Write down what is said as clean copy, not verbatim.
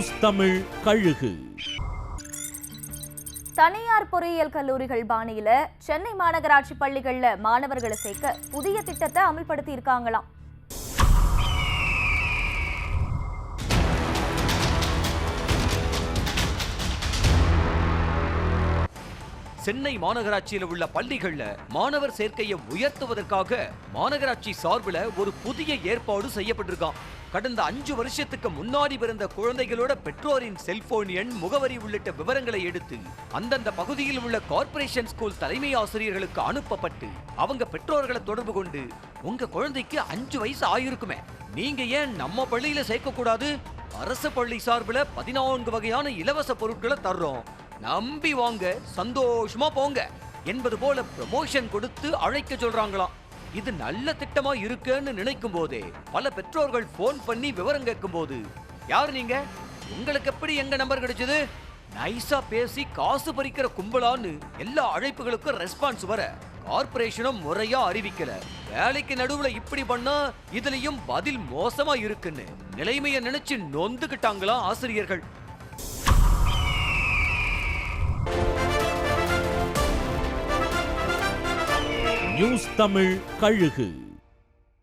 News Tamil கழுகு. தனியார் பொறியியல் கல்லூரிகள் பாணியில சென்னை மாநகராட்சி பள்ளிகள்ல மாணவர்களை சேர்க்க புதிய திட்டத்தை அமல்படுத்தி இருக்காங்களாம். சென்னை மாநகராட்சியில் உள்ள பள்ளிகள்ல மாணவர் சேர்க்கையை உயர்த்துவதற்காக மாநகராட்சி சார்பில் ஒரு புதிய ஏற்பாடு செய்யப்பட்டிருக்கான். கடந்த 5 வருஷத்துக்கு முன்னாடி பிறந்த குழந்தைகளோட பெற்றோரின் செல்போன் எண், முகவரி உள்ளிட்ட விவரங்களை எடுத்து அந்தந்த பகுதியில் உள்ள கார்ப்பரேஷன் ஸ்கூல் தலைமை ஆசிரியர்களுக்கு அனுப்பப்பட்டு அவங்க பெற்றோர்களை தொடர்பு கொண்டு, உங்க குழந்தைக்கு 5 வயசு ஆயிருக்குமே, நீங்க ஏன் நம்ம பள்ளியில சேர்க்க கூடாது? அரசு பள்ளி சார்பில் 14 வகையான இலவச பொருட்களை தர்றோம், நம்பி வாங்க, சந்தோஷமா போங்க என்பது போல ப்ரமோஷன் கொடுத்து அழைக்க சொல்றாங்களாம். இது நல்ல திட்டமா இருக்குன்னு நினைக்கும் போதே பல பெற்றோர்கள் போன் பண்ணி விவரம் கேட்கும் போது, யார் நீங்க, உங்களுக்கு எப்படி எங்க நம்பர் கிடைச்சது, நைஸா பேசி காசு பறிக்கிற கும்பலான்னு எல்லா அழைப்புகளுக்கும் ரெஸ்பான்ஸ் வர கார்ப்பரேஷனும் முறையா அறிவிக்கல. வேலைக்கு நடுவுல இப்படி பண்ணா இதுலயும் பதில் மோசமா இருக்குன்னு நிலைமையை நினைச்சு நொந்துகிட்டாங்களாம் ஆசிரியர்கள். நியூஸ் தமிழ் கழுகு.